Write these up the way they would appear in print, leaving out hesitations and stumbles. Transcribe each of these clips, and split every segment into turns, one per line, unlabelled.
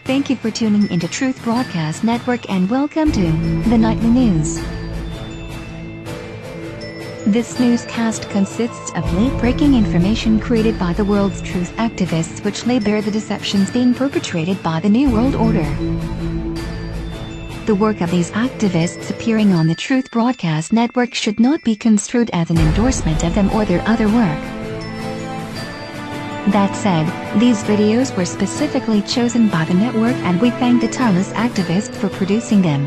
Thank you for tuning into Truth Broadcast Network and welcome to the Nightly News. This newscast consists of late-breaking information created by the world's truth activists which lay bare the deceptions being perpetrated by the New World Order. The work of these activists appearing on the Truth Broadcast Network should not be construed as an endorsement of them or their other work. That said, these videos were specifically chosen by the network and we thank the tireless activists for producing them.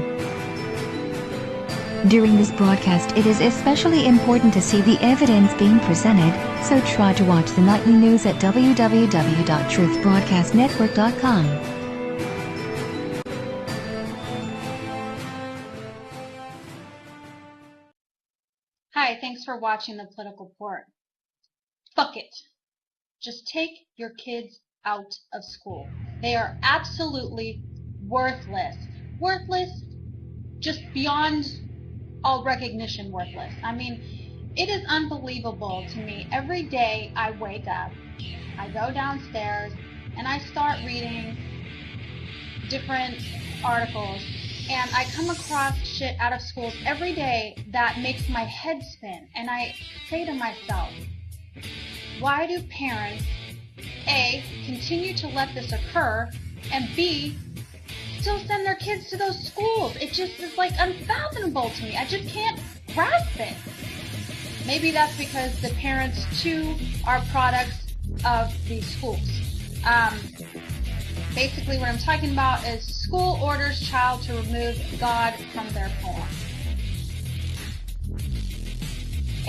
During this broadcast it is especially important to see the evidence being presented, so try to watch the nightly news at www.truthbroadcastnetwork.com.
Hi, thanks for watching the Political Report. Fuck it. Just take your kids out of school. They are absolutely worthless. Worthless, just beyond all recognition worthless. I mean, it is unbelievable to me. Every day I wake up, I go downstairs, and I start reading different articles, and I come across shit out of schools every day that makes my head spin. And I say to myself, why do parents, A, continue to let this occur, and B, still send their kids to those schools? It just is like unfathomable to me. I just can't grasp it. Maybe that's because the parents too are products of these schools. Basically what I'm talking about is school orders child to remove God from their poem.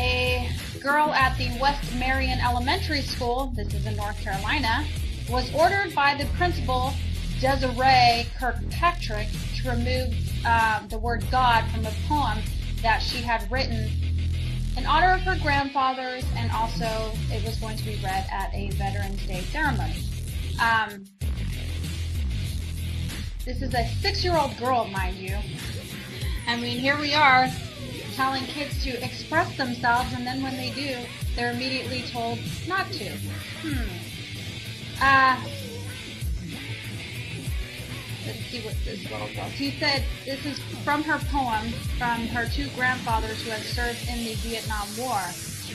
A girl at the West Marion Elementary School, this is in North Carolina, was ordered by the principal, Desiree Kirkpatrick, to remove the word God from a poem that she had written in honor of her grandfathers, and also it was going to be read at a Veterans Day ceremony. This is a 6-year-old girl, mind you. I mean, here we are, telling kids to express themselves, and then when they do, they're immediately told not to. Let's see what this little girl. He said this is from her poem from her two grandfathers who had served in the Vietnam War.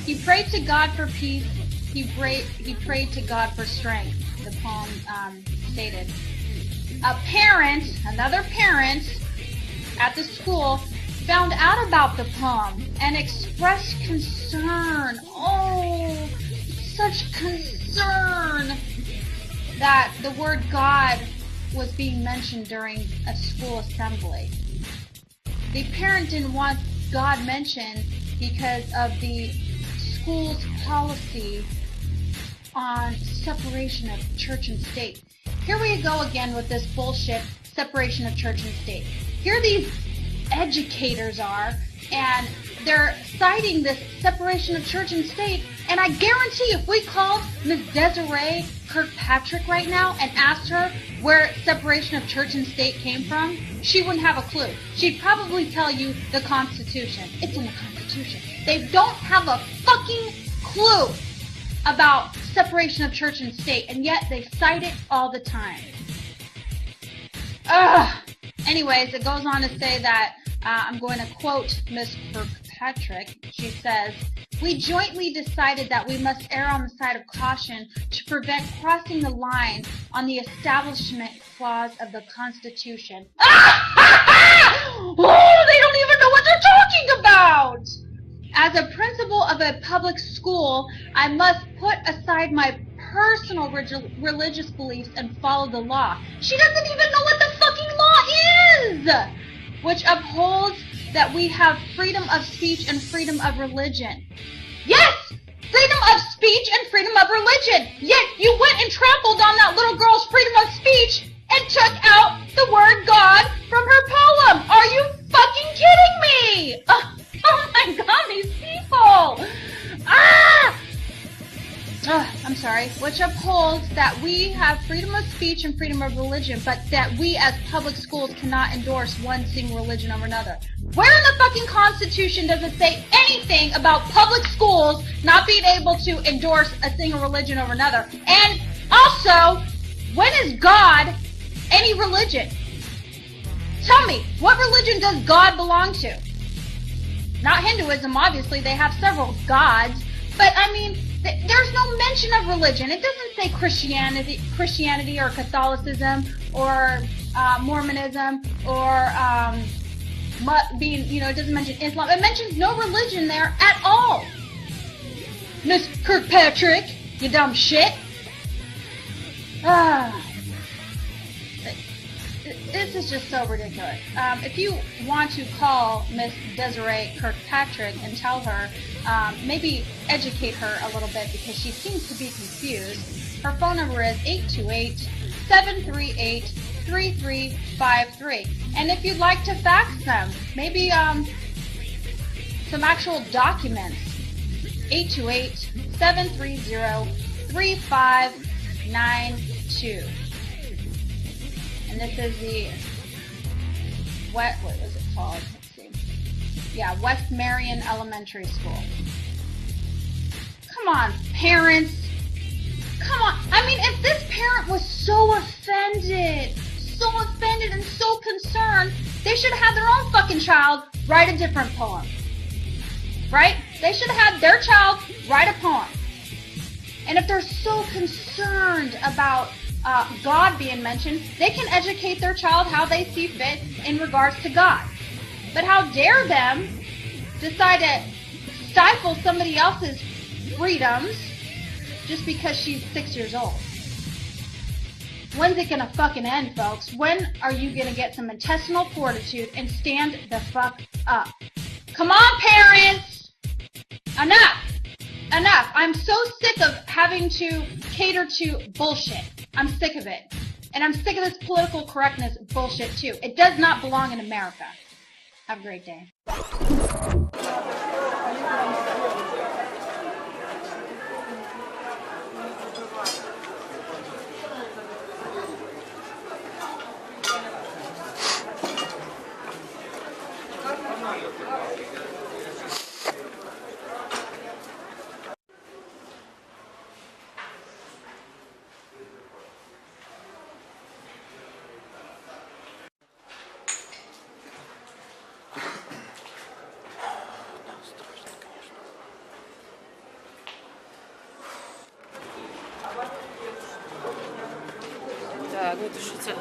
He prayed to God for peace. He prayed to God for strength. The poem stated. Another parent at the school found out about the poem and expressed concern, such concern, that the word God was being mentioned during a school assembly. The parent didn't want God mentioned because of the school's policy on separation of church and state. Here we go again with this bullshit separation of church and state. Here these educators are, and they're citing this separation of church and state, and I guarantee if we called Ms. Desiree Kirkpatrick right now and asked her where separation of church and state came from, she wouldn't have a clue. She'd probably tell you the Constitution. It's in the Constitution. They don't have a fucking clue about separation of church and state, and yet they cite it all the time. Anyways, it goes on to say that, I'm going to quote Ms. Kirkpatrick. She says, "We jointly decided that we must err on the side of caution to prevent crossing the line on the Establishment Clause of the Constitution." They don't even know what they're talking about! "As a principal of a public school, I must put aside my personal religious beliefs and follow the law." She doesn't even know what the fucking law is! "Which upholds that we have freedom of speech and freedom of religion." Yes! Freedom of speech and freedom of religion! Yet you went and trampled on that little girl's freedom of speech and took out the word God from her poem! Are you fucking kidding me? Oh my God, these people! I'm sorry. "Which upholds that we have freedom of speech and freedom of religion, but that we as public schools cannot endorse one single religion over another." Where in the fucking Constitution does it say anything about public schools not being able to endorse a single religion over another? And also, when is God any religion. Tell me, what religion does God belong to? Not Hinduism, obviously. They have several gods. But, I mean, there's no mention of religion. It doesn't say Christianity or Catholicism or Mormonism or it doesn't mention Islam. It mentions no religion there at all. Miss Kirkpatrick, you dumb shit. This is just so ridiculous. If you want to call Miss Desiree Kirkpatrick and tell her, maybe educate her a little bit because she seems to be confused. Her phone number is 828-738-3353. And if you'd like to fax them, maybe some actual documents, 828-730-3592. And this is the what was it called? Let's see. Yeah, West Marion Elementary School. Come on, parents. Come on. I mean, if this parent was so offended and so concerned, they should have had their own fucking child write a different poem. Right? They should have had their child write a poem. And if they're so concerned about God being mentioned, they can educate their child how they see fit in regards to God. But how dare them decide to stifle somebody else's freedoms just because she's 6 years old? When's it gonna fucking end, folks? When are you gonna get some intestinal fortitude and stand the fuck up? Come on, parents! Enough! Enough. I'm so sick of having to cater to bullshit. I'm sick of it. And I'm sick of this political correctness bullshit too. It does not belong in America. Have a great day.
Так, это что це?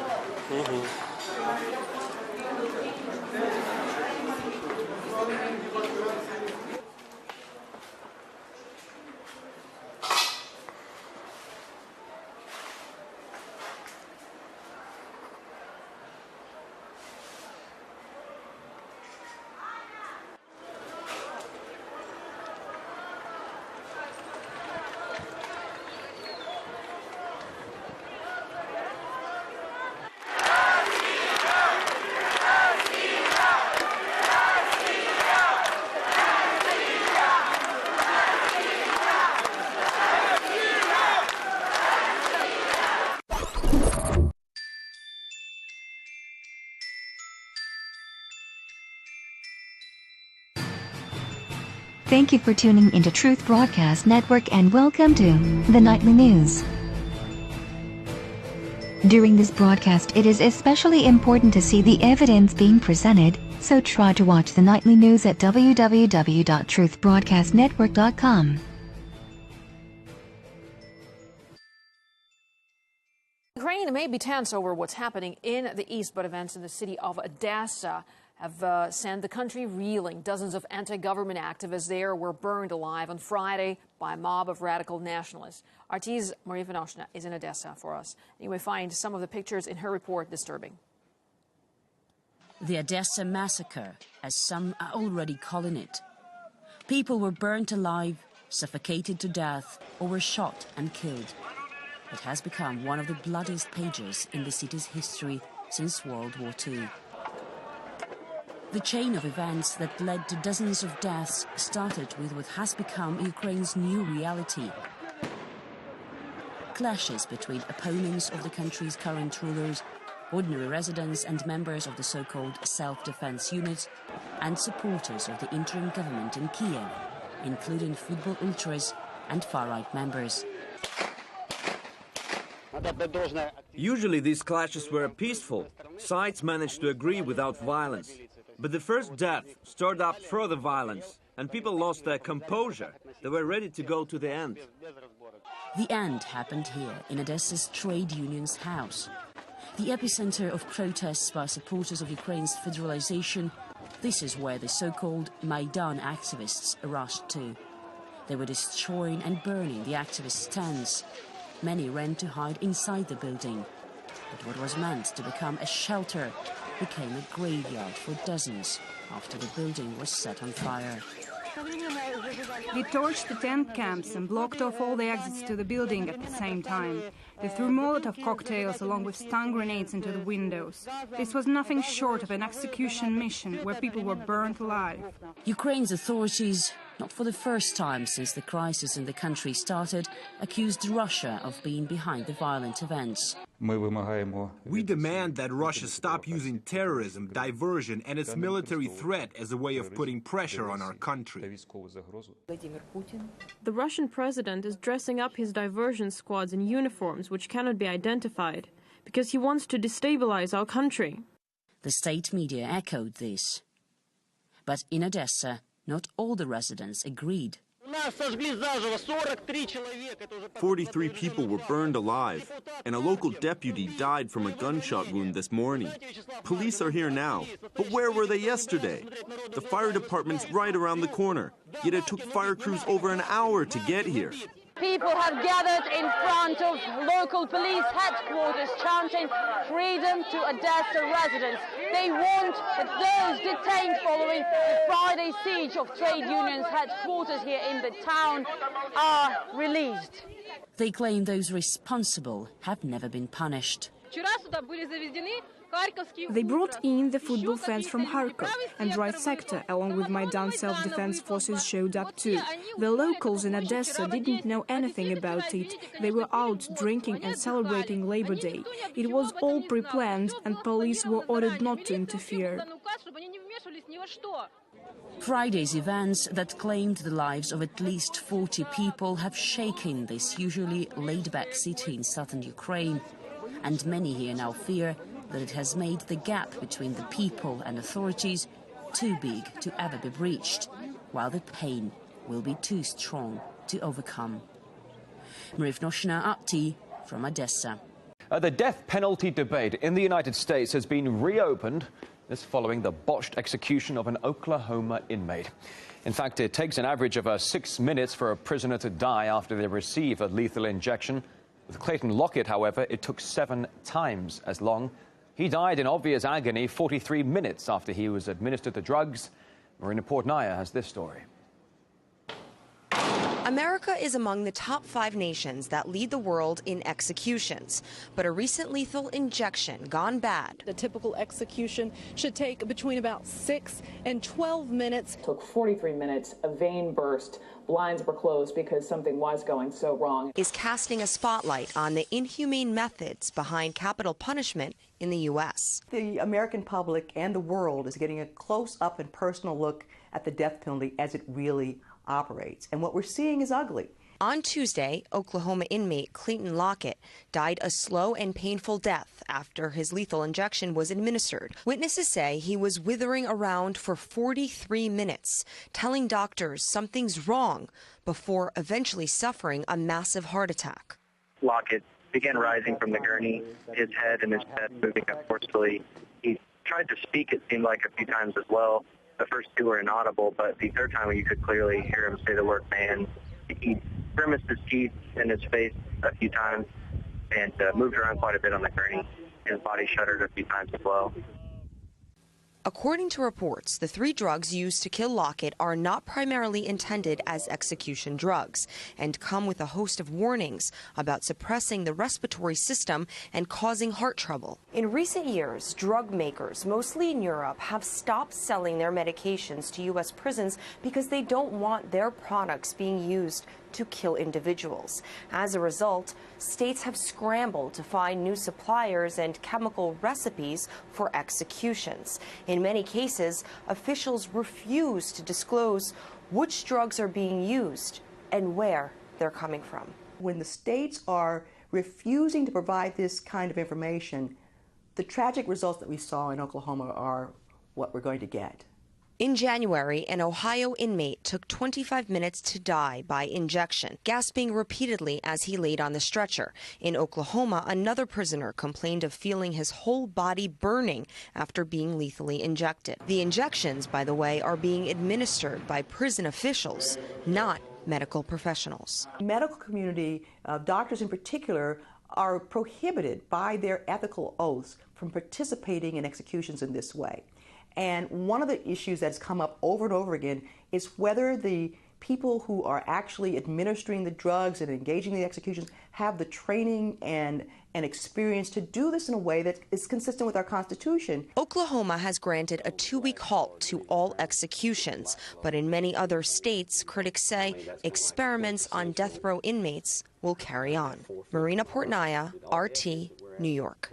Thank you for tuning into Truth Broadcast Network and welcome to the Nightly News. During this broadcast, it is especially important to see the evidence being presented, so try to watch the Nightly News at www.truthbroadcastnetwork.com.
Ukraine may be tense over what's happening in the east, but events in the city of Odessa have sent the country reeling. Dozens of anti-government activists there were burned alive on Friday by a mob of radical nationalists. RT's Maria Vanoshna is in Odessa for us. You may find some of the pictures in her report disturbing.
The Odessa massacre, as some are already calling it. People were burnt alive, suffocated to death, or were shot and killed. It has become one of the bloodiest pages in the city's history since World War II. The chain of events that led to dozens of deaths started with what has become Ukraine's new reality. Clashes between opponents of the country's current rulers, ordinary residents and members of the so-called self-defense unit, and supporters of the interim government in Kiev, including football ultras and far-right members.
Usually these clashes were peaceful. Sides managed to agree without violence. But the first death stirred up further violence, and people lost their composure. They were ready to go to the end.
The end happened here, in Odessa's trade union's house. The epicenter of protests by supporters of Ukraine's federalization, this is where the so-called Maidan activists rushed to. They were destroying and burning the activists' tents. Many ran to hide inside the building. But what was meant to become a shelter became a graveyard for dozens after the building was set on fire.
They torched the tent camps and blocked off all the exits to the building at the same time. They threw Molotov cocktails along with stun grenades into the windows. This was nothing short of an execution mission where people were burnt alive.
Ukraine's authorities, not for the first time since the crisis in the country started, accused Russia of being behind the violent events.
We demand that Russia stop using terrorism, diversion, and its military threat as a way of putting pressure on our country.
The Russian president is dressing up his diversion squads in uniforms which cannot be identified because he wants to destabilize our country.
The state media echoed this. But in Odessa, not all the residents agreed.
43 people were burned alive, and a local deputy died from a gunshot wound this morning. Police are here now, but where were they yesterday? The fire department's right around the corner, yet it took fire crews over an hour to get here.
People have gathered in front of local police headquarters chanting freedom to Odessa residents. They want that those detained following the Friday siege of trade unions headquarters here in the town are released.
They claim those responsible have never been punished.
They brought in the football fans from Kharkov, and right sector, along with Maidan self-defense forces, showed up too. The locals in Odessa didn't know anything about it. They were out drinking and celebrating Labor Day. It was all pre-planned, and police were ordered not to interfere.
Friday's events that claimed the lives of at least 40 people have shaken this usually laid-back city in southern Ukraine. And many here now fear that it has made the gap between the people and authorities too big to ever be breached, while the pain will be too strong to overcome. Mrivnoshna Apti from Odessa.
The death penalty debate in the United States has been reopened, this following the botched execution of an Oklahoma inmate. In fact, it takes an average of 6 minutes for a prisoner to die after they receive a lethal injection. With Clayton Lockett, however, it took 7 times as long. He died in obvious agony 43 minutes after he was administered the drugs. Marina Portnaya has this story.
America is among the top 5 nations that lead the world in executions. But a recent lethal injection gone bad.
The typical execution should take between about 6 and 12 minutes.
It took 43 minutes, a vein burst, blinds were closed because something was going so wrong.
Is casting a spotlight on the inhumane methods behind capital punishment in the U.S.
The American public and the world is getting a close-up and personal look at the death penalty as it really operates. And what we're seeing is ugly.
On Tuesday, Oklahoma inmate Clayton Lockett died a slow and painful death after his lethal injection was administered. Witnesses say he was withering around for 43 minutes, telling doctors something's wrong before eventually suffering a massive heart attack.
Lockett began rising from the gurney, his head and his chest moving up forcefully. He tried to speak, it seemed like, a few times as well. The first 2 were inaudible, but the third time you could clearly hear him say the word man. He grimaced his teeth in his face a few times and moved around quite a bit on the gurney. His body shuddered a few times as well.
According to reports, the 3 drugs used to kill Lockett are not primarily intended as execution drugs and come with a host of warnings about suppressing the respiratory system and causing heart trouble. In recent years, drug makers, mostly in Europe, have stopped selling their medications to U.S. prisons because they don't want their products being used to kill individuals. As a result, states have scrambled to find new suppliers and chemical recipes for executions. In many cases, officials refuse to disclose which drugs are being used and where they're coming from.
When the states are refusing to provide this kind of information, the tragic results that we saw in Oklahoma are what we're going to get.
In January, an Ohio inmate took 25 minutes to die by injection, gasping repeatedly as he laid on the stretcher. In Oklahoma, another prisoner complained of feeling his whole body burning after being lethally injected. The injections, by the way, are being administered by prison officials, not medical professionals.
The medical community, doctors in particular, are prohibited by their ethical oaths from participating in executions in this way. And one of the issues that's come up over and over again is whether the people who are actually administering the drugs and engaging in the executions have the training and experience to do this in a way that is consistent with our Constitution.
Oklahoma has granted a 2-week halt to all executions, but in many other states, critics say experiments on death row inmates will carry on. Marina Portnaya, RT, New York.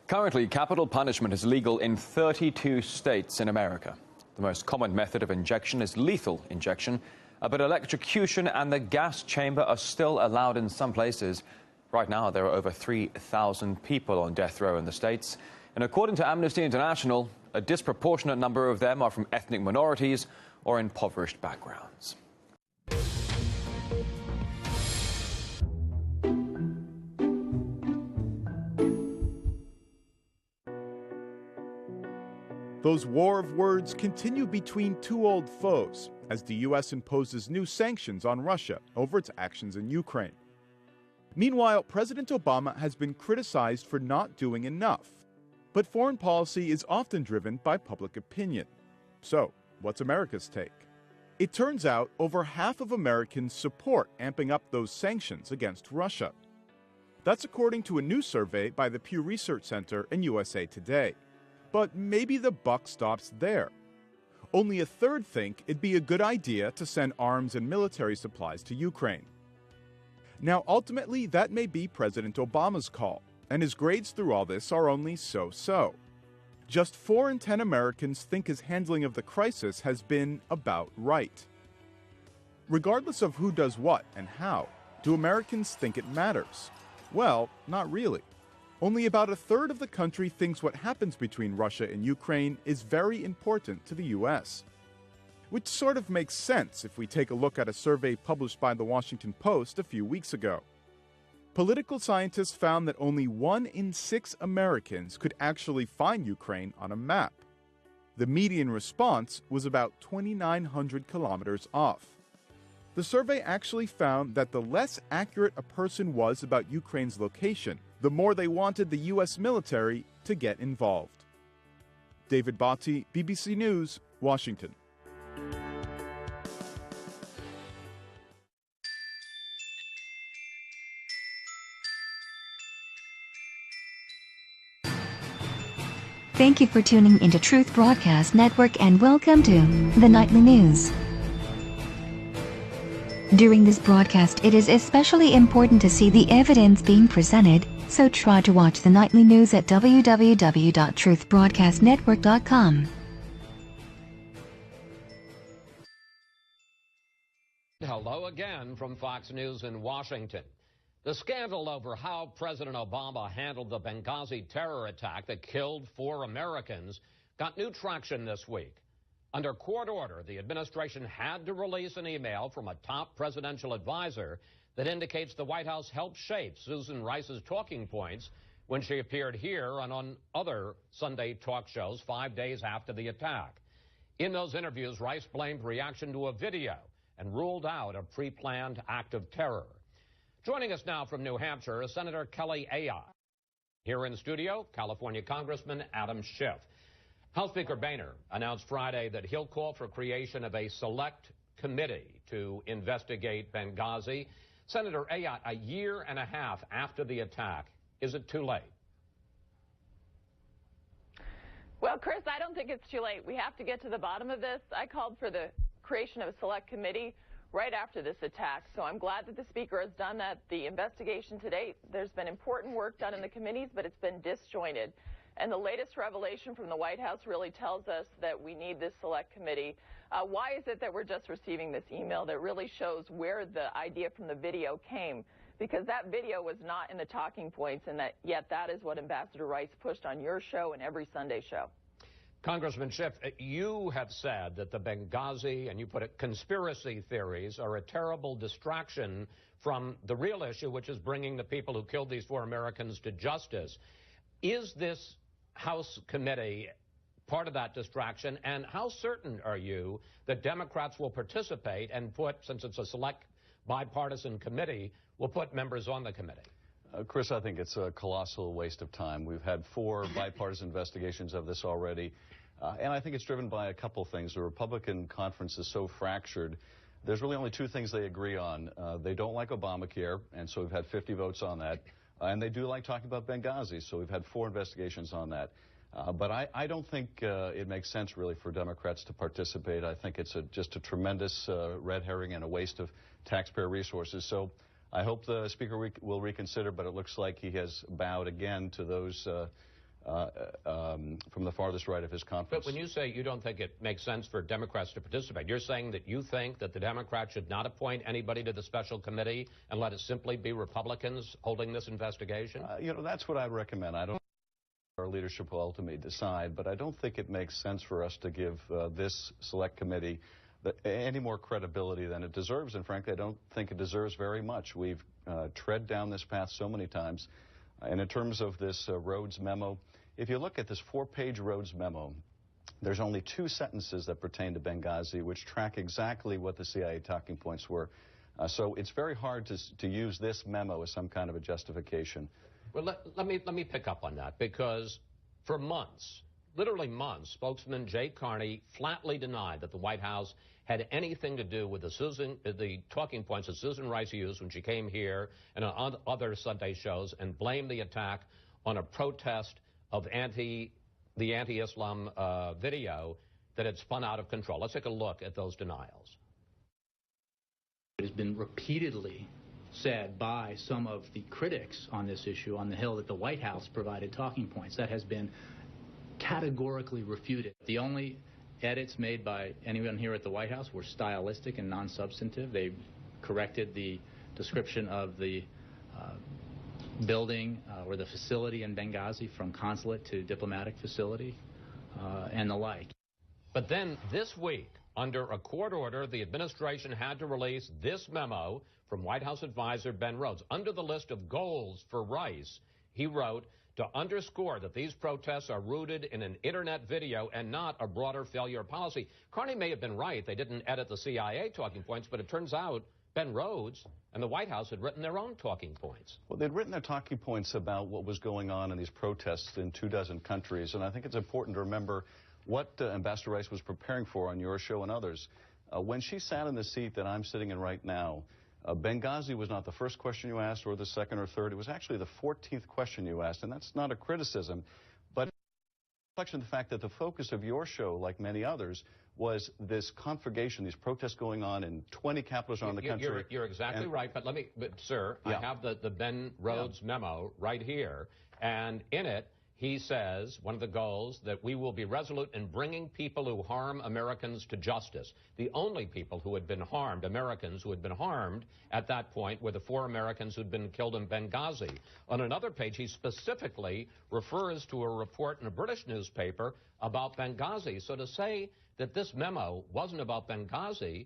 Currently, capital punishment is legal in 32 states in America. The most common method of injection is lethal injection, but electrocution and the gas chamber are still allowed in some places. Right now, there are over 3,000 people on death row in the states, and according to Amnesty International, a disproportionate number of them are from ethnic minorities or impoverished backgrounds.
Those war of words continue between two old foes as the U.S. imposes new sanctions on Russia over its actions in Ukraine. Meanwhile, President Obama has been criticized for not doing enough. But foreign policy is often driven by public opinion. So, what's America's take? It turns out over half of Americans support amping up those sanctions against Russia. That's according to a new survey by the Pew Research Center and USA Today. But maybe the buck stops there. Only a third think it'd be a good idea to send arms and military supplies to Ukraine. Now, ultimately, that may be President Obama's call, and his grades through all this are only so-so. Just 4 in 10 Americans think his handling of the crisis has been about right. Regardless of who does what and how, do Americans think it matters? Well, not really. Only about a third of the country thinks what happens between Russia and Ukraine is very important to the U.S. Which sort of makes sense if we take a look at a survey published by the Washington Post a few weeks ago. Political scientists found that only 1 in 6 Americans could actually find Ukraine on a map. The median response was about 2,900 kilometers off. The survey actually found that the less accurate a person was about Ukraine's location, the more they wanted the U.S. military to get involved. David Botti, BBC News, Washington.
Thank you for tuning into Truth Broadcast Network and welcome to the Nightly News. During this broadcast, it is especially important to see the evidence being presented, so try to watch the Nightly News at www.truthbroadcastnetwork.com.
Hello again from Fox News in Washington. The scandal over how President Obama handled the Benghazi terror attack that killed 4 Americans got new traction this week. Under court order, the administration had to release an email from a top presidential advisor that indicates the White House helped shape Susan Rice's talking points when she appeared here and on other Sunday talk shows 5 days after the attack. In those interviews, Rice blamed reaction to a video and ruled out a pre-planned act of terror. Joining us now from New Hampshire is Senator Kelly Ayotte. Here in studio, California Congressman Adam Schiff. House Speaker Boehner announced Friday that he'll call for creation of a select committee to investigate Benghazi. Senator Ayotte, a year and a half after the attack, is it too late?
Well, Chris, I don't think it's too late. We have to get to the bottom of this. I called for the creation of a select committee right after this attack, so I'm glad that the Speaker has done that. The investigation to date, there's been important work done in the committees, but it's been disjointed. And the latest revelation from the White House really tells us that we need this select committee. Why is it that we're just receiving this email that really shows where the idea from the video came? because that video was not in the talking points, and yet that is what Ambassador Rice pushed on your show and every Sunday show.
Congressman Schiff, you have said that the Benghazi, and you put it, conspiracy theories are a terrible distraction from the real issue, which is bringing the people who killed these 4 Americans to justice. Is this House committee part of that distraction, and how certain are you that Democrats will participate and put, since it's a select bipartisan committee, will put members on the committee?
Chris, I think it's a colossal waste of time. We've had 4 bipartisan investigations of this already, and I think it's driven by a couple things. The Republican conference is so fractured. There's really only 2 things they agree on. They don't like Obamacare, and so we've had 50 votes on that. And they do like talking about Benghazi, so we've had 4 investigations on that. But I don't think it makes sense, really, for Democrats to participate. I think it's just a tremendous red herring and a waste of taxpayer resources. So I hope the Speaker will reconsider, but it looks like he has bowed again to those from the farthest right of his conference.
But when you say you don't think it makes sense for Democrats to participate, you're saying that you think that the Democrats should not appoint anybody to the special committee and let it simply be Republicans holding this investigation?
You know, that's what I'd recommend. I don't our leadership will ultimately decide, but I don't think it makes sense for us to give this select committee any more credibility than it deserves, and frankly, I don't think it deserves very much. We've tread down this path so many times, and in terms of this Rhodes memo, if you look at this 4-page Rhodes memo, there's only 2 sentences that pertain to Benghazi, which track exactly what the CIA talking points were. So it's very hard to use this memo as some kind of a justification.
Well, let me pick up on that, because for months, literally months, spokesman Jay Carney flatly denied that the White House had anything to do with the talking points that Susan Rice used when she came here and on other Sunday shows, and blamed the attack on a protest of the anti-Islam video that had spun out of control. Let's take a look at those denials.
It has been repeatedly said by some of the critics on this issue on the Hill that the White House provided talking points. That has been categorically refuted. The only edits made by anyone here at the White House were stylistic and non-substantive. They corrected the description of the building or the facility in Benghazi from consulate to diplomatic facility and the like.
But then this week, under a court order, the administration had to release this memo from White House advisor Ben Rhodes. Under the list of goals for Rice, he wrote, to underscore that these protests are rooted in an internet video and not a broader failure policy. Carney may have been right. They didn't edit the CIA talking points, but it turns out Ben Rhodes and the White House had written their own talking points.
Well, they'd written their talking points about what was going on in these protests in 24 countries, and I think it's important to remember what Ambassador Rice was preparing for on your show and others. When she sat in the seat that I'm sitting in right now, Benghazi was not the first question you asked or the second or third. It was actually the 14th question you asked, and that's not a criticism, but a reflection of the fact that the focus of your show, like many others, was this conflagration, these protests going on in 20 capitals around the country.
You're exactly right, but sir, yeah. I have the Ben Rhodes memo right here, and in it, he says, one of the goals, that we will be resolute in bringing people who harm Americans to justice. The only people who had been harmed, Americans who had been harmed at that point, were the 4 Americans who'd been killed in Benghazi. On another page, he specifically refers to a report in a British newspaper about Benghazi. So to say that this memo wasn't about Benghazi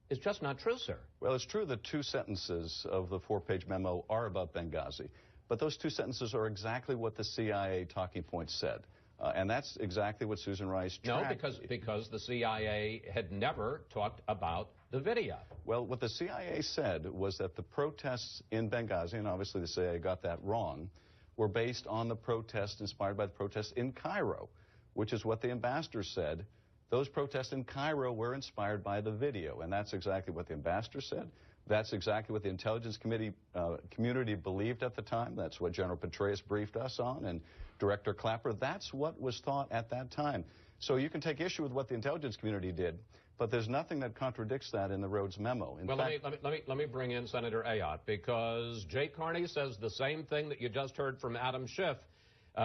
is just not true, sir.
Well, it's true that 2 sentences of the 4-page memo are about Benghazi. But those 2 sentences are exactly what the CIA talking points said. And that's exactly what Susan Rice tracked.
No, because the CIA had never talked about the video.
Well, what the CIA said was that the protests in Benghazi, and obviously the CIA got that wrong, were based on the protests, inspired by the protests in Cairo, which is what the ambassador said. Those protests in Cairo were inspired by the video, and that's exactly what the ambassador said. That's exactly what the intelligence community believed at the time. That's what General Petraeus briefed us on, and Director Clapper. That's what was thought at that time. So you can take issue with what the intelligence community did, but there's nothing that contradicts that in the Rhodes memo. In fact,
let me bring in Senator Ayotte, because Jay Carney says the same thing that you just heard from Adam Schiff,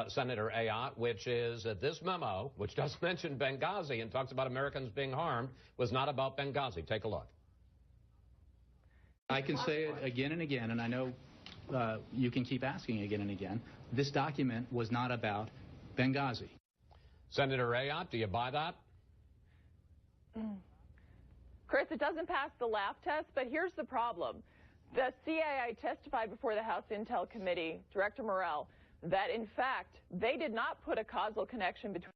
Senator Ayotte, which is that this memo, which does mention Benghazi and talks about Americans being harmed, was not about Benghazi. Take a look.
I can say it again and again, and I know you can keep asking again and again. This document was not about Benghazi.
Senator Ayotte, do you buy that?
Chris, it doesn't pass the laugh test, but here's the problem. The CIA testified before the House Intel Committee, Director Morell, that in fact they did not put a causal connection between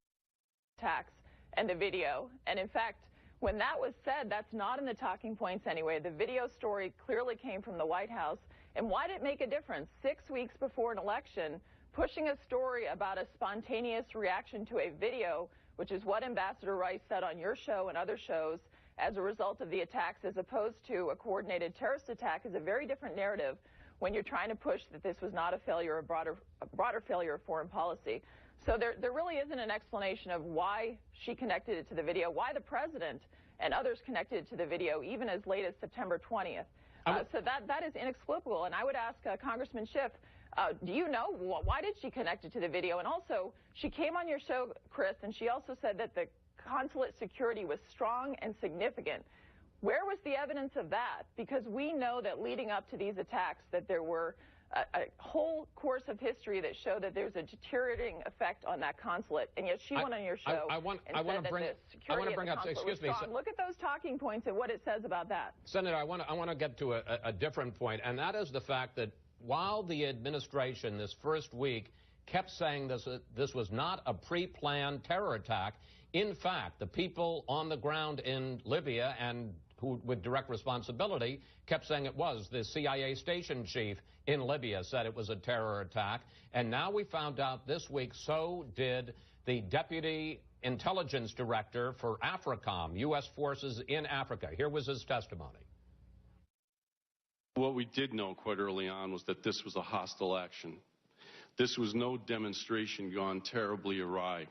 the attacks and the video. And in fact, when that was said, that's not in the talking points anyway. The video story clearly came from the White House. And why did it make a difference? 6 weeks before an election, pushing a story about a spontaneous reaction to a video, which is what Ambassador Rice said on your show and other shows, as a result of the attacks, as opposed to a coordinated terrorist attack, is a very different narrative when you're trying to push that this was not a failure, a broader failure of foreign policy. So there really isn't an explanation of why she connected it to the video, why the president and others connected it to the video, even as late as September 20th. So that is inexplicable. And I would ask Congressman Schiff, do you know why did she connect it to the video? And also, she came on your show, Chris, and she also said that the consulate security was strong and significant. Where was the evidence of that? Because we know that leading up to these attacks that there were a whole course of history that showed that there's a deteriorating effect on that consulate, and yet she went on your show and said that the security of the consulate was strong. Look at those talking points and what it says about that.
Senator, I want to get to a different point, and that is the fact that while the administration this first week kept saying this was not a pre-planned terror attack, in fact, the people on the ground in Libya and who with direct responsibility kept saying it was. The CIA station chief in Libya said it was a terror attack. And now we found out this week, so did the deputy intelligence director for AFRICOM, U.S. forces in Africa. Here was his testimony.
What we did know quite early on was that this was a hostile action. This was no demonstration gone terribly awry.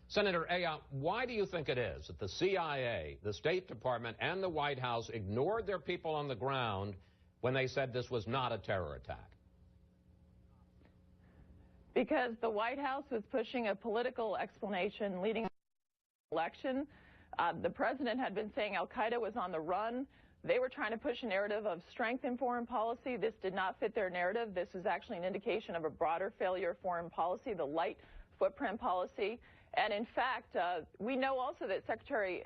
Senator Ayotte, why do you think it is that the CIA, the State Department, and the White House ignored their people on the ground when they said this was not a terror attack?
Because the White House was pushing a political explanation leading up to the election. The president had been saying al-Qaeda was on the run. They were trying to push a narrative of strength in foreign policy. This did not fit their narrative. This is actually an indication of a broader failure of foreign policy, the light footprint policy. And in fact, we know also that Secretary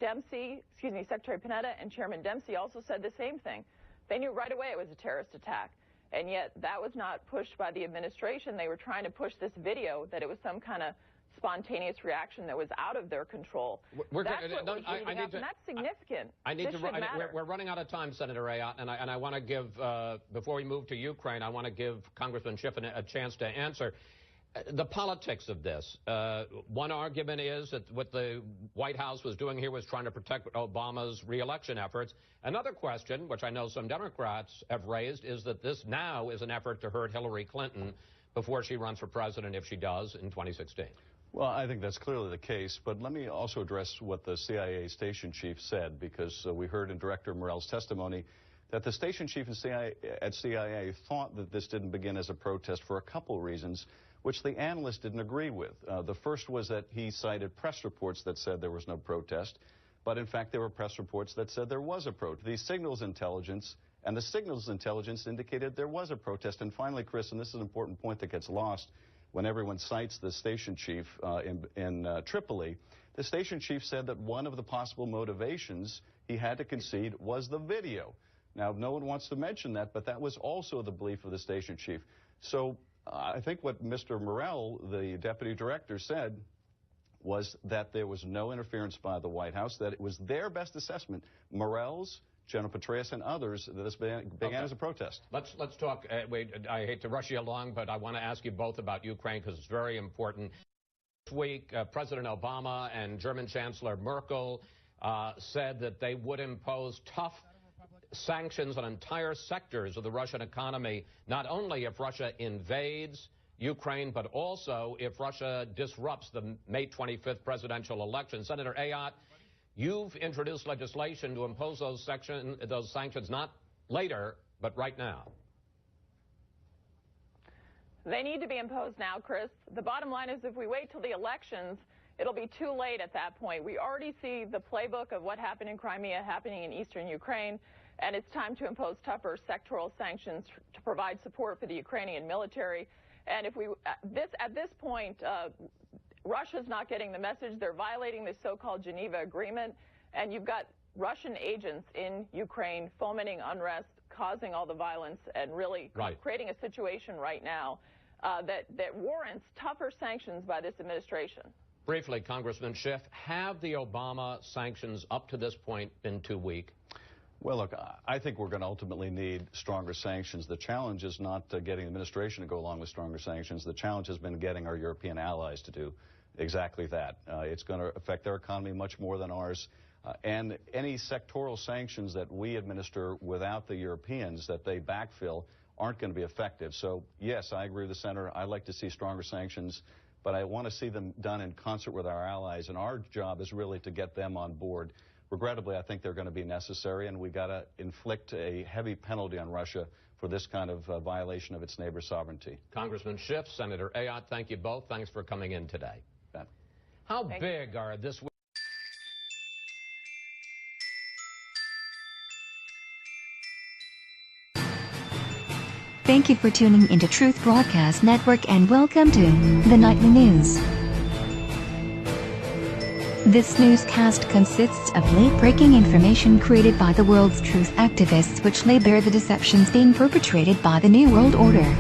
Panetta and Chairman Dempsey also said the same thing. They knew right away it was a terrorist attack. And yet that was not pushed by the administration. They were trying to push this video that it was some kind of spontaneous reaction that was out of their control. That's significant.
We're running out of time, Senator Ayotte, and I want to give, before we move to Ukraine, I want to give Congressman Schiff a chance to answer. The politics of this. One argument is that what the White House was doing here was trying to protect Obama's re-election efforts. Another question, which I know some Democrats have raised, is that this now is an effort to hurt Hillary Clinton before she runs for president, if she does, in 2016.
Well, I think that's clearly the case, but let me also address what the CIA station chief said, because we heard in Director Morell's testimony that the station chief at CIA thought that this didn't begin as a protest for a couple reasons, which the analyst didn't agree with. The first was that he cited press reports that said there was no protest, but in fact there were press reports that said there was a protest. The signals intelligence indicated there was a protest. And finally, Chris, and this is an important point that gets lost when everyone cites the station chief in Tripoli, the station chief said that one of the possible motivations he had to concede was the video. Now, no one wants to mention that, but that was also the belief of the station chief. So I think what Mr. Morell, the deputy director, said was that there was no interference by the White House, that it was their best assessment, Morell's, General Petraeus, and others, that this began as a protest.
Let's talk. I hate to rush you along, but I want to ask you both about Ukraine because it's very important. This week, President Obama and German Chancellor Merkel said that they would impose tough sanctions on entire sectors of the Russian economy, not only if Russia invades Ukraine, but also if Russia disrupts the May 25th presidential election. Senator Ayotte, you've introduced legislation to impose those sanctions not later, but right now.
They need to be imposed now, Chris. The bottom line is if we wait till the elections, it'll be too late at that point. We already see the playbook of what happened in Crimea happening in eastern Ukraine, and it's time to impose tougher sectoral sanctions to provide support for the Ukrainian military. And if we, at this point, Russia's not getting the message. They're violating the so-called Geneva Agreement, and you've got Russian agents in Ukraine fomenting unrest, causing all the violence, and really creating a situation right now that warrants tougher sanctions by this administration.
Briefly, Congressman Schiff, have the Obama sanctions up to this point been too weak?
Well, look, I think we're going to ultimately need stronger sanctions. The challenge is not getting the administration to go along with stronger sanctions. The challenge has been getting our European allies to do exactly that. It's going to affect their economy much more than ours. And any sectoral sanctions that we administer without the Europeans that they backfill aren't going to be effective. So, yes, I agree with the Senator. I'd like to see stronger sanctions, but I want to see them done in concert with our allies. And our job is really to get them on board. Regrettably, I think they're going to be necessary, and we've got to inflict a heavy penalty on Russia for this kind of violation of its neighbor sovereignty.
Congressman Schiff, Senator Ayotte, thank you both. Thanks for coming in today. How big are this week?
Thank you for tuning into Truth Broadcast Network and welcome to the Nightly News. This newscast consists of late-breaking information created by the world's truth activists which lay bare the deceptions being perpetrated by the New World Order.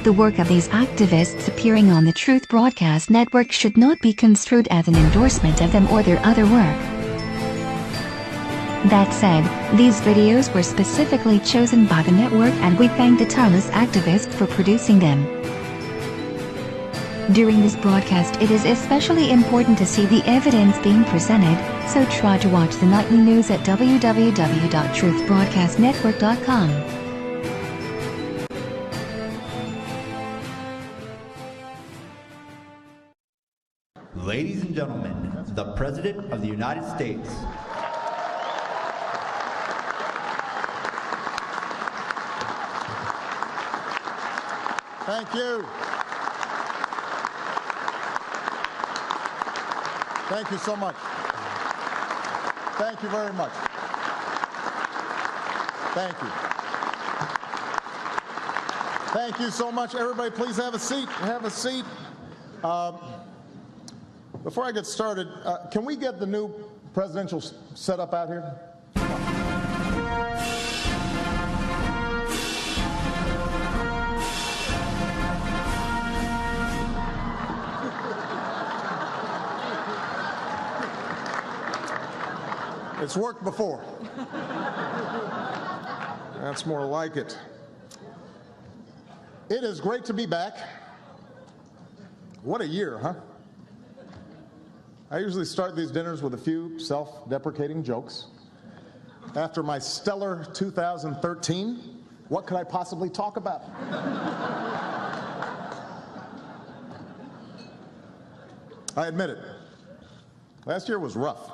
The work of these activists appearing on the Truth Broadcast Network should not be construed as an endorsement of them or their other work. That said, these videos were specifically chosen by the network and we thank the tireless activists for producing them. During this broadcast it is especially important to see the evidence being presented, so try to watch the nightly news at www.truthbroadcastnetwork.com.
Ladies and gentlemen, the President of the United States.
Thank you. Thank you so much. Thank you very much. Thank you. Thank you so much. Everybody, please have a seat. Have a seat. Before I get started, can we get the new presidential setup out here? It's worked before. That's more like it. It is great to be back. What a year, huh? I usually start these dinners with a few self-deprecating jokes. After my stellar 2013, what could I possibly talk about? I admit it. Last year was rough.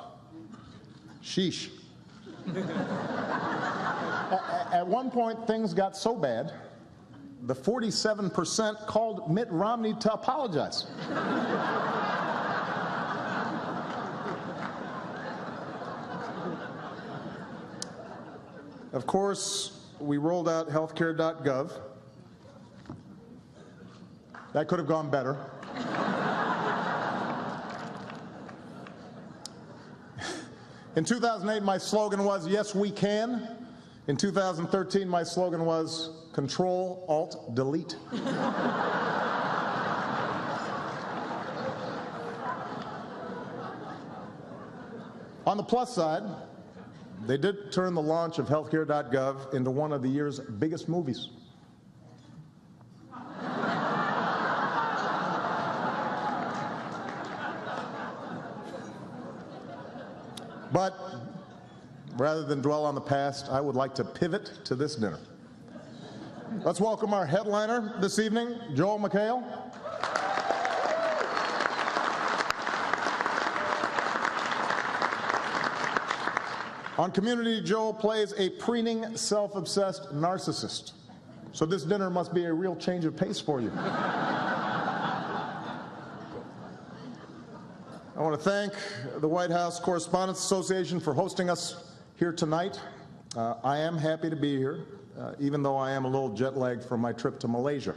Sheesh. At one point, things got so bad, the 47% called Mitt Romney to apologize. Of course, we rolled out healthcare.gov. That could have gone better. In 2008, my slogan was, yes, we can. In 2013, my slogan was, Control, Alt, Delete. On the plus side, they did turn the launch of healthcare.gov into one of the year's biggest movies. But rather than dwell on the past, I would like to pivot to this dinner. Let's welcome our headliner this evening, Joel McHale. On Community, Joel plays a preening, self-obsessed narcissist. So this dinner must be a real change of pace for you. want to thank the White House Correspondance Association for hosting us here tonight. I am happy to be here, even though I am a little jet-lagged from my trip to Malaysia.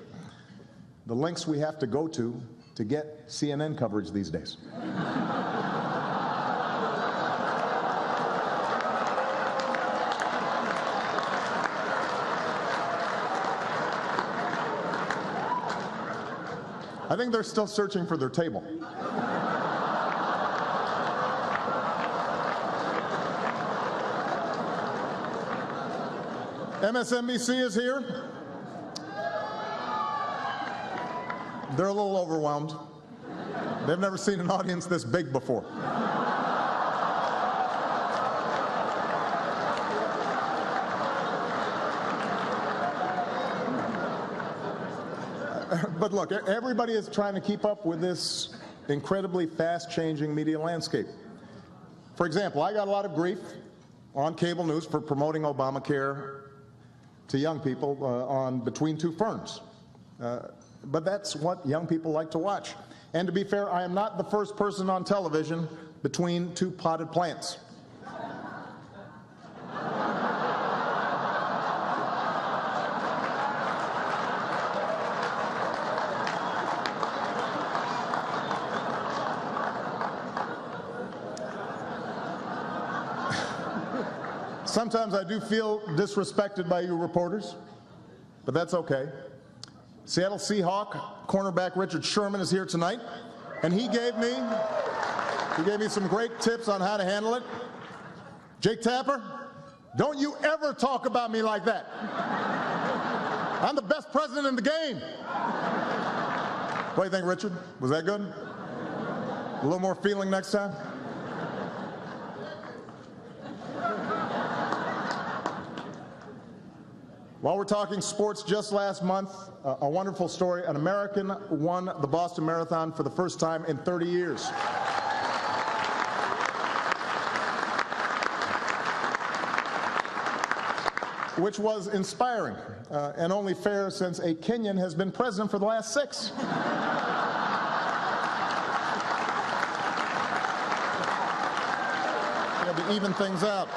The lengths we have to go to get CNN coverage these days. I think they're still searching for their table. MSNBC is here. They're a little overwhelmed. They've never seen an audience this big before. But look, everybody is trying to keep up with this incredibly fast-changing media landscape. For example, I got a lot of grief on cable news for promoting Obamacare to young people on Between Two Ferns. But that's what young people like to watch. And to be fair, I am not the first person on television between two potted plants. Sometimes I do feel disrespected by you reporters, but that's okay. Seattle Seahawk cornerback Richard Sherman is here tonight, and he gave me some great tips on how to handle it. Jake Tapper, don't you ever talk about me like that. I'm the best president in the game. What do you think, Richard? Was that good? A little more feeling next time? While we're talking sports, just last month, a wonderful story. An American won the Boston Marathon for the first time in 30 years. Which was inspiring and only fair since a Kenyan has been president for the last 6. You have to even things out.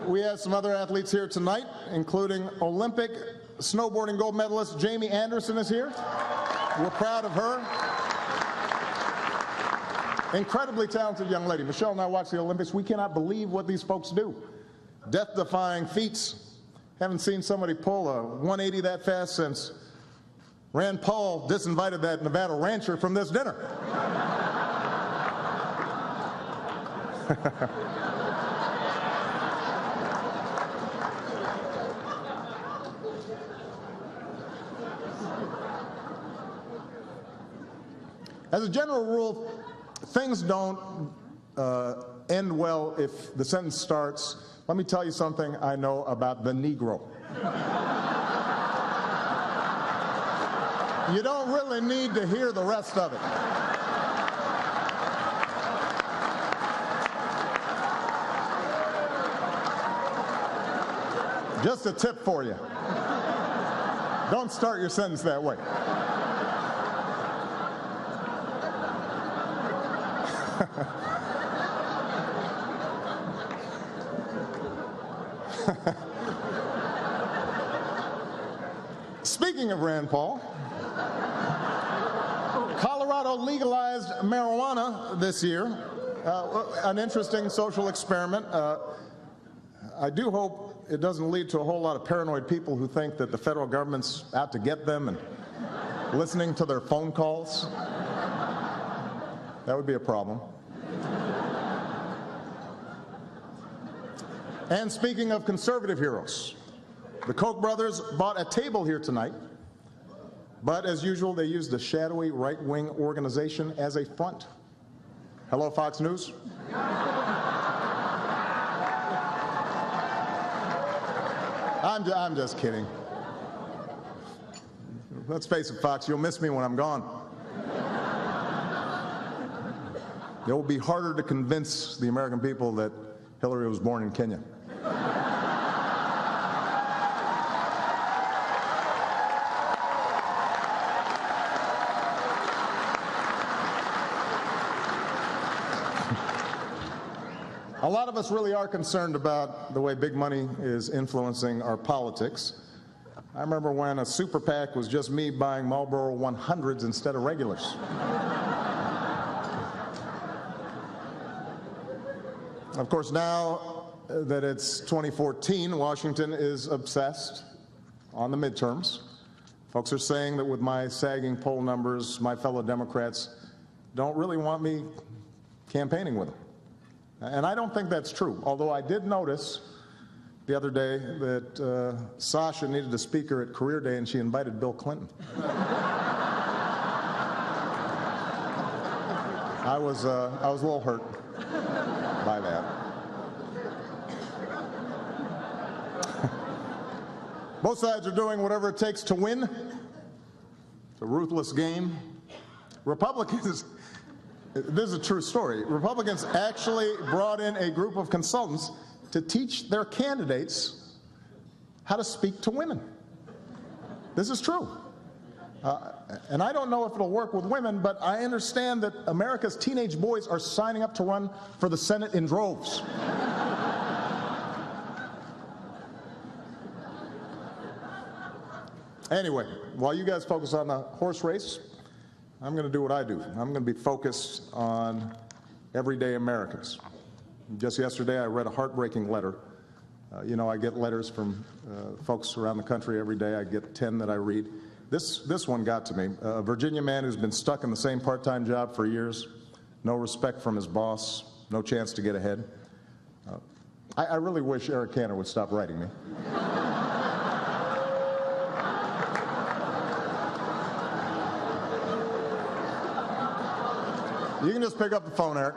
We have some other athletes here tonight, including Olympic snowboarding gold medalist Jamie Anderson is here. We're proud of her. Incredibly talented young lady. Michelle and I watch the Olympics. We cannot believe what these folks do. Death-defying feats. Haven't seen somebody pull a 180 that fast since Rand Paul disinvited that Nevada rancher from this dinner. As a general rule, things don't end well if the sentence starts, let me tell you something I know about the Negro. You don't really need to hear the rest of it. Just a tip for you. Don't start your sentence that way. Speaking of Rand Paul, Colorado legalized marijuana this year. An interesting social experiment. I do hope it doesn't lead to a whole lot of paranoid people who think that the federal government's out to get them and listening to their phone calls. That would be a problem. And speaking of conservative heroes, the Koch brothers bought a table here tonight, but as usual, they used a shadowy right-wing organization as a front. Hello, Fox News. I'm just kidding. Let's face it, Fox, you'll miss me when I'm gone. It will be harder to convince the American people that Hillary was born in Kenya. A lot of us really are concerned about the way big money is influencing our politics. I remember when a super PAC was just me buying Marlboro 100s instead of regulars. Of course, now that it's 2014, Washington is obsessed on the midterms. Folks are saying that with my sagging poll numbers, my fellow Democrats don't really want me campaigning with them. And I don't think that's true, although I did notice the other day that Sasha needed a speaker at Career Day and she invited Bill Clinton. I was a little hurt by that. Both sides are doing whatever it takes to win. It's a ruthless game. Republicans, this is a true story, Republicans actually brought in a group of consultants to teach their candidates how to speak to women. This is true. And I don't know if it'll work with women, but I understand that America's teenage boys are signing up to run for the Senate in droves. Anyway, while you guys focus on the horse race, I'm going to do what I do. I'm going to be focused on everyday Americans. Just yesterday, I read a heartbreaking letter. You know, I get letters from folks around the country every day. I get 10 that I read. This one got to me. A Virginia man who's been stuck in the same part-time job for years, no respect from his boss, no chance to get ahead. I really wish Eric Cantor would stop writing me. You can just pick up the phone, Eric.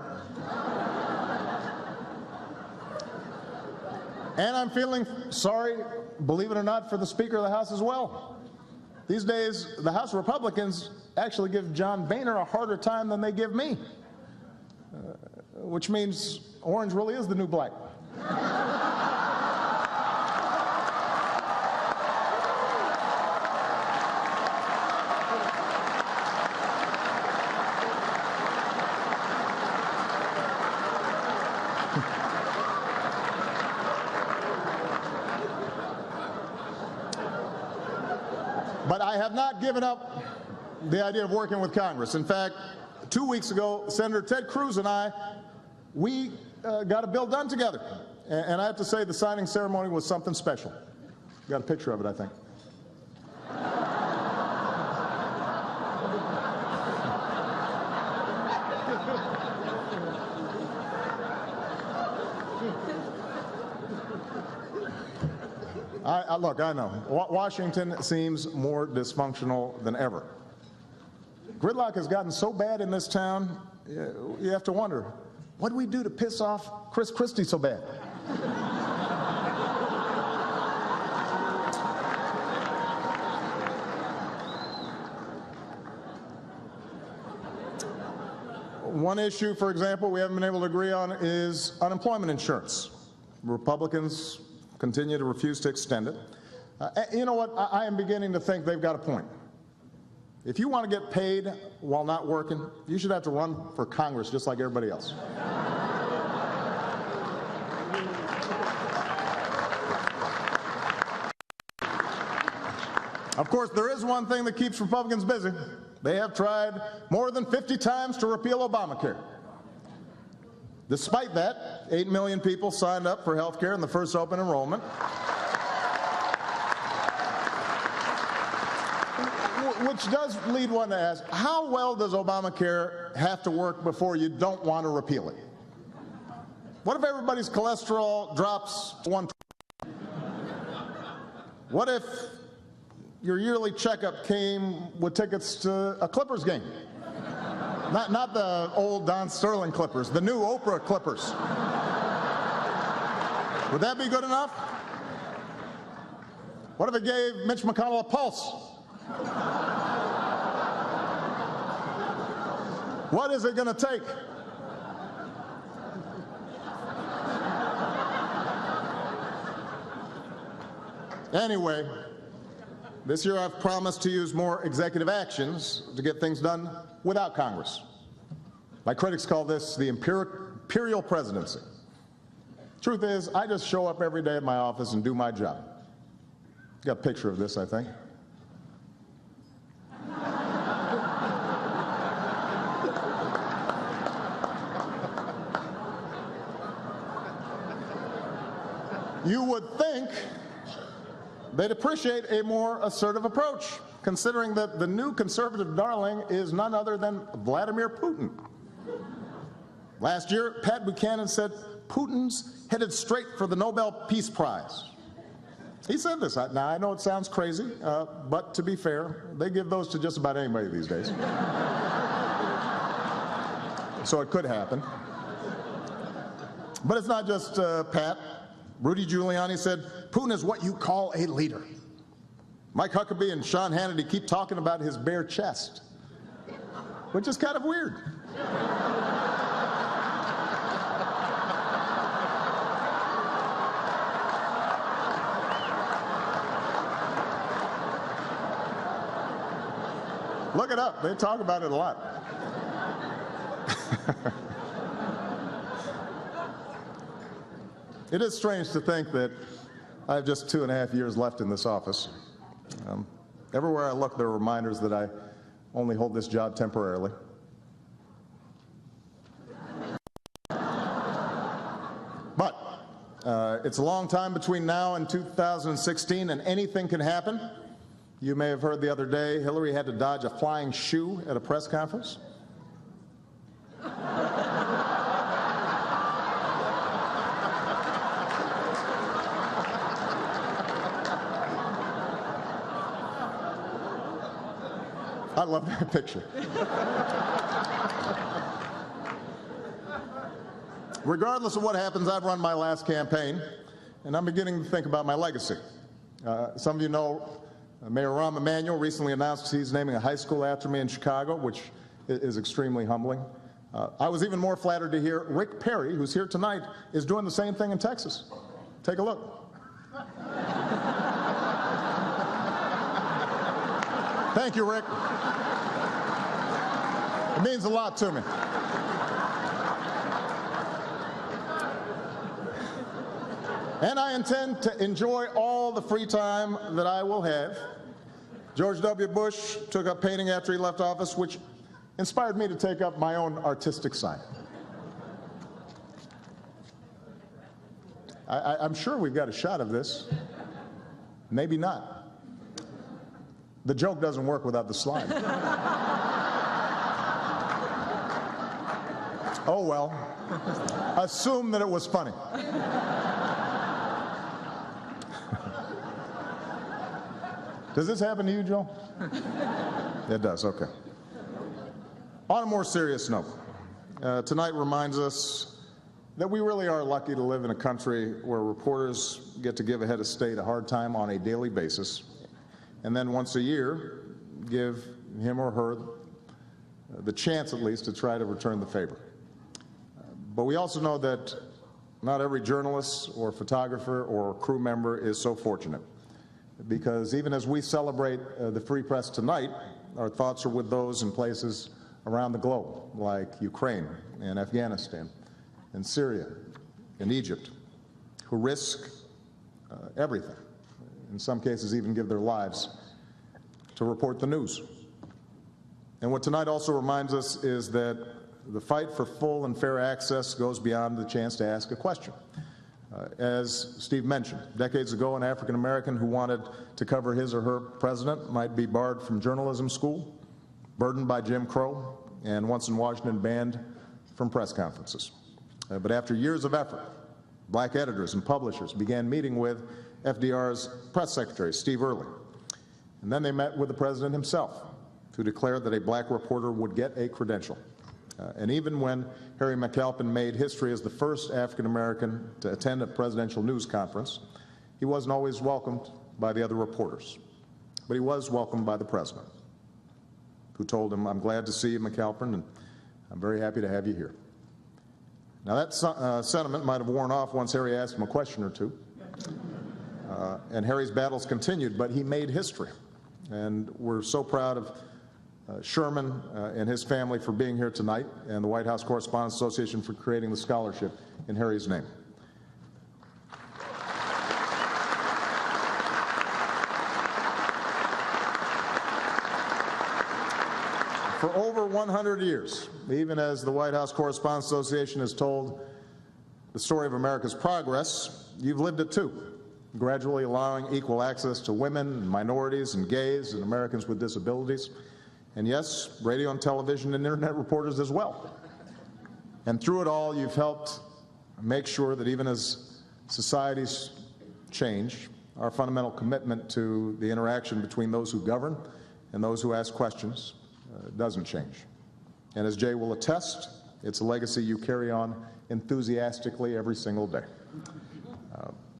And I'm feeling sorry, believe it or not, for the Speaker of the House as well. These days, the House Republicans actually give John Boehner a harder time than they give me, which means orange really is the new black. But I have not given up the idea of working with Congress. In fact, 2 weeks ago, Senator Ted Cruz and I, we got a bill done together. And I have to say the signing ceremony was something special. Got a picture of it, I think. Look, I know. Washington seems more dysfunctional than ever. Gridlock has gotten so bad in this town, you have to wonder, what do we do to piss off Chris Christie so bad? One issue, for example, we haven't been able to agree on is unemployment insurance. Republicans continue to refuse to extend it. You know what? I am beginning to think they've got a point. If you want to get paid while not working, you should have to run for Congress just like everybody else. Of course, there is one thing that keeps Republicans busy. They have tried more than 50 times to repeal Obamacare. Despite that, 8 million people signed up for health care in the first open enrollment. Which does lead one to ask, how well does Obamacare have to work before you don't want to repeal it? What if everybody's cholesterol drops 120? What if your yearly checkup came with tickets to a Clippers game? Not the old Don Sterling Clippers, the new Oprah Clippers. Would that be good enough? What if it gave Mitch McConnell a pulse? What is it going to take? Anyway, this year I've promised to use more executive actions to get things done without Congress. My critics call this the imperial presidency. Truth is, I just show up every day at my office and do my job. Got a picture of this, I think. You would think they'd appreciate a more assertive approach, considering that the new conservative darling is none other than Vladimir Putin. Last year, Pat Buchanan said Putin's headed straight for the Nobel Peace Prize. He said this. Now, I know it sounds crazy, but to be fair, they give those to just about anybody these days. So it could happen. But it's not just Pat. Rudy Giuliani said, Putin is what you call a leader. Mike Huckabee and Sean Hannity keep talking about his bare chest, which is kind of weird. Look it up. They talk about it a lot. It is strange to think that I have just 2.5 years left in this office. Everywhere I look, there are reminders that I only hold this job temporarily. But it's a long time between now and 2016, and anything can happen. You may have heard the other day Hillary had to dodge a flying shoe at a press conference. I love that picture. Regardless of what happens, I've run my last campaign, and I'm beginning to think about my legacy. Some of you know Mayor Rahm Emanuel recently announced he's naming a high school after me in Chicago, which is extremely humbling. I was even more flattered to hear Rick Perry, who's here tonight, is doing the same thing in Texas. Take a look. Thank you, Rick. It means a lot to me. And I intend to enjoy all the free time that I will have. George W. Bush took up painting after he left office, which inspired me to take up my own artistic side. I'm sure we've got a shot of this. Maybe not. The joke doesn't work without the slide. Oh, well. Assume that it was funny. Does this happen to you, Joe? It does, okay. On a more serious note, tonight reminds us that we really are lucky to live in a country where reporters get to give a head of state a hard time on a daily basis, and then once a year give him or her the chance, at least, to try to return the favor. But we also know that not every journalist or photographer or crew member is so fortunate, because even as we celebrate the free press tonight, our thoughts are with those in places around the globe, like Ukraine and Afghanistan and Syria and Egypt, who risk everything, in some cases even give their lives, to report the news. And what tonight also reminds us is that the fight for full and fair access goes beyond the chance to ask a question. As Steve mentioned, decades ago, an African American who wanted to cover his or her president might be barred from journalism school, burdened by Jim Crow, and once in Washington, banned from press conferences. But after years of effort, black editors and publishers began meeting with FDR's press secretary, Steve Early. And then they met with the president himself, who declared that a black reporter would get a credential. And even when Harry McAlpin made history as the first African American to attend a presidential news conference, he wasn't always welcomed by the other reporters. But he was welcomed by the president, who told him, "I'm glad to see you, McAlpin, and I'm very happy to have you here." Now that sentiment might have worn off once Harry asked him a question or two. And Harry's battles continued, but he made history. And we're so proud of Sherman and his family for being here tonight, and the White House Correspondence Association for creating the scholarship in Harry's name. for over 100 years, even as the White House Correspondence Association has told the story of America's progress, you've lived it too, gradually allowing equal access to women, and minorities, and gays, and Americans with disabilities, and yes, radio and television and internet reporters as well. And through it all, you've helped make sure that even as societies change, our fundamental commitment to the interaction between those who govern and those who ask questions doesn't change. And as Jay will attest, it's a legacy you carry on enthusiastically every single day.